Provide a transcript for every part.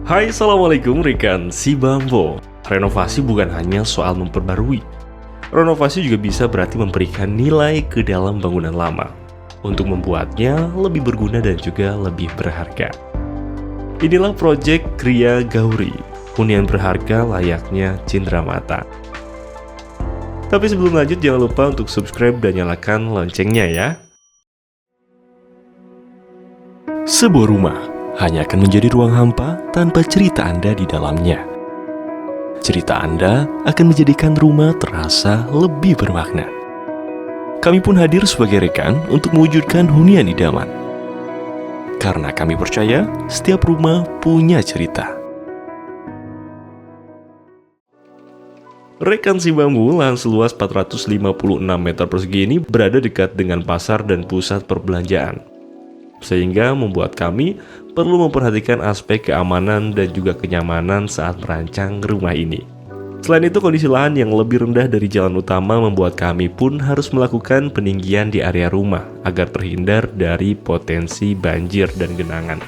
Hai, Assalamualaikum rekan si Bambo. Renovasi bukan hanya soal memperbarui. Renovasi juga bisa berarti memberikan nilai ke dalam bangunan lama untuk membuatnya lebih berguna dan juga lebih berharga. Inilah proyek Kriya Gauri, hunian berharga layaknya cindramata. Tapi sebelum lanjut jangan lupa untuk subscribe dan nyalakan loncengnya ya. Sebuah rumah hanya akan menjadi ruang hampa tanpa cerita Anda di dalamnya. Cerita Anda akan menjadikan rumah terasa lebih bermakna. Kami pun hadir sebagai rekan untuk mewujudkan hunian idaman. Karena kami percaya setiap rumah punya cerita. Rekan si Bambu, lahan seluas 456 meter persegi ini berada dekat dengan pasar dan pusat perbelanjaan. Sehingga membuat kami perlu memperhatikan aspek keamanan dan juga kenyamanan saat merancang rumah ini. Selain itu, kondisi lahan yang lebih rendah dari jalan utama membuat kami pun harus melakukan peninggian di area rumah agar terhindar dari potensi banjir dan genangan.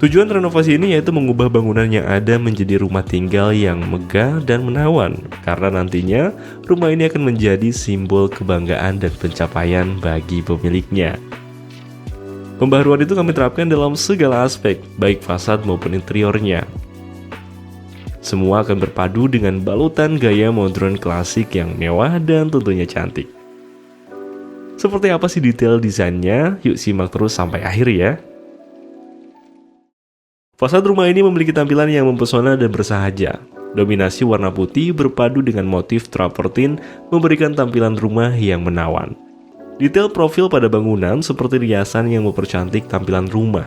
Tujuan renovasi ini yaitu mengubah bangunan yang ada menjadi rumah tinggal yang megah dan menawan, karena nantinya rumah ini akan menjadi simbol kebanggaan dan pencapaian bagi pemiliknya. Pembaharuan itu kami terapkan dalam segala aspek, baik fasad maupun interiornya. Semua akan berpadu dengan balutan gaya modern klasik yang mewah dan tentunya cantik. Seperti apa sih detail desainnya? Yuk simak terus sampai akhir ya. Fasad rumah ini memiliki tampilan yang mempesona dan bersahaja. Dominasi warna putih berpadu dengan motif travertin memberikan tampilan rumah yang menawan. Detail profil pada bangunan seperti riasan yang mempercantik tampilan rumah.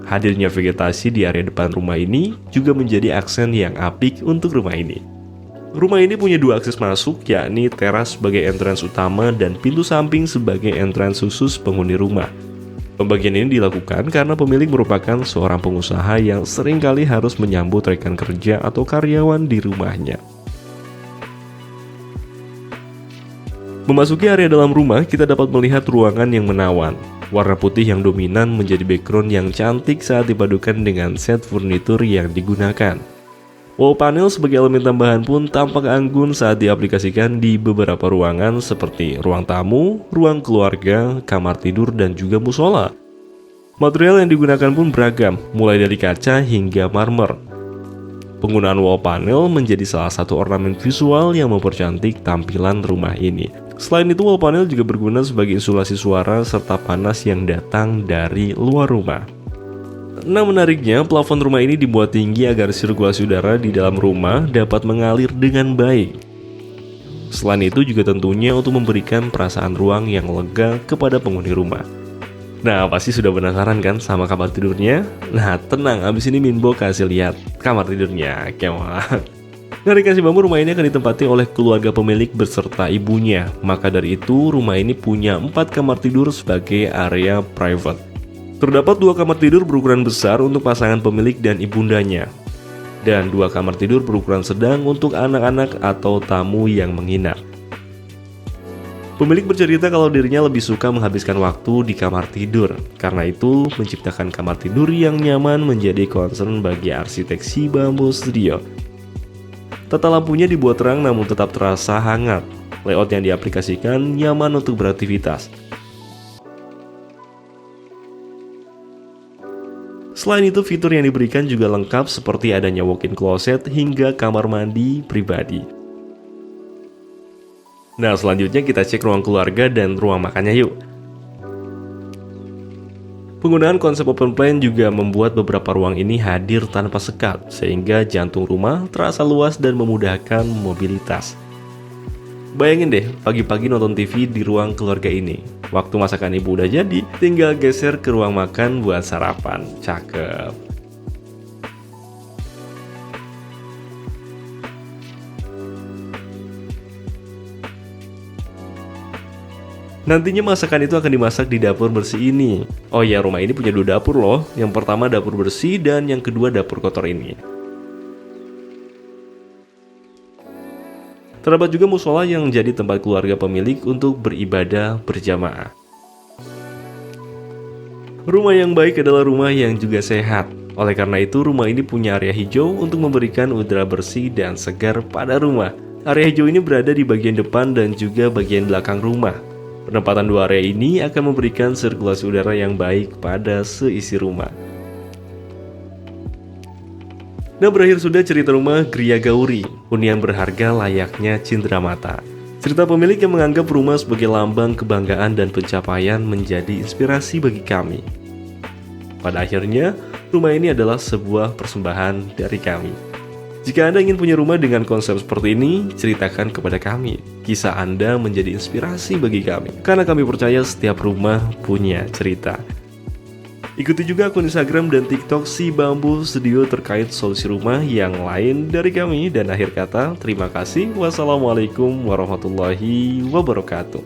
Hadirnya vegetasi di area depan rumah ini juga menjadi aksen yang apik untuk rumah ini. Rumah ini punya dua akses masuk, yakni teras sebagai entrance utama dan pintu samping sebagai entrance khusus penghuni rumah. Pembagian ini dilakukan karena pemilik merupakan seorang pengusaha yang seringkali harus menyambut rekan kerja atau karyawan di rumahnya. Memasuki area dalam rumah, kita dapat melihat ruangan yang menawan. Warna putih yang dominan menjadi background yang cantik saat dipadukan dengan set furnitur yang digunakan. Wall panel sebagai elemen tambahan pun tampak anggun saat diaplikasikan di beberapa ruangan seperti ruang tamu, ruang keluarga, kamar tidur, dan juga musola. Material yang digunakan pun beragam, mulai dari kaca hingga marmer. Penggunaan wall panel menjadi salah satu ornamen visual yang mempercantik tampilan rumah ini. Selain itu, wall panel juga berguna sebagai isolasi suara serta panas yang datang dari luar rumah. Nah, menariknya, plafon rumah ini dibuat tinggi agar sirkulasi udara di dalam rumah dapat mengalir dengan baik. Selain itu juga tentunya untuk memberikan perasaan ruang yang lega kepada penghuni rumah. Nah, pasti sudah penasaran kan sama kamar tidurnya? Nah, tenang, abis ini Minbo kasih lihat kamar tidurnya. Kemah. Nah, rekan si Bambu, rumah ini akan ditempati oleh keluarga pemilik beserta ibunya. Maka dari itu, rumah ini punya 4 kamar tidur sebagai area private. Terdapat 2 kamar tidur berukuran besar untuk pasangan pemilik dan ibundanya. Dan 2 kamar tidur berukuran sedang untuk anak-anak atau tamu yang menginap. Pemilik bercerita kalau dirinya lebih suka menghabiskan waktu di kamar tidur. Karena itu, menciptakan kamar tidur yang nyaman menjadi concern bagi arsitek si Bambu Studio. Tata lampunya dibuat terang namun tetap terasa hangat. Layout yang diaplikasikan nyaman untuk beraktivitas. Selain itu, fitur yang diberikan juga lengkap seperti adanya walk-in closet hingga kamar mandi pribadi. Nah, selanjutnya kita cek ruang keluarga dan ruang makannya yuk. Penggunaan konsep open plan juga membuat beberapa ruang ini hadir tanpa sekat, sehingga jantung rumah terasa luas dan memudahkan mobilitas. Bayangin deh, pagi-pagi nonton TV di ruang keluarga ini. Waktu masakan ibu udah jadi, tinggal geser ke ruang makan buat sarapan. Cakep. Nantinya masakan itu akan dimasak di dapur bersih ini. Oh ya, rumah ini punya 2 dapur loh. Yang pertama dapur bersih dan yang kedua dapur kotor ini. Terdapat juga musola yang jadi tempat keluarga pemilik untuk beribadah berjamaah. Rumah yang baik adalah rumah yang juga sehat. Oleh karena itu, rumah ini punya area hijau untuk memberikan udara bersih dan segar pada rumah. Area hijau ini berada di bagian depan dan juga bagian belakang rumah. Penempatan dua area ini akan memberikan sirkulasi udara yang baik pada seisi rumah. Nah, berakhir sudah cerita rumah Gria Gauri, hunian berharga layaknya cindera mata. Cerita pemilik yang menganggap rumah sebagai lambang kebanggaan dan pencapaian menjadi inspirasi bagi kami. Pada akhirnya, rumah ini adalah sebuah persembahan dari kami. Jika Anda ingin punya rumah dengan konsep seperti ini, ceritakan kepada kami. Kisah Anda menjadi inspirasi bagi kami, karena kami percaya setiap rumah punya cerita. Ikuti juga akun Instagram dan TikTok Si Bambu Studio terkait solusi rumah yang lain dari kami. Dan akhir kata, terima kasih. Wassalamualaikum warahmatullahi wabarakatuh.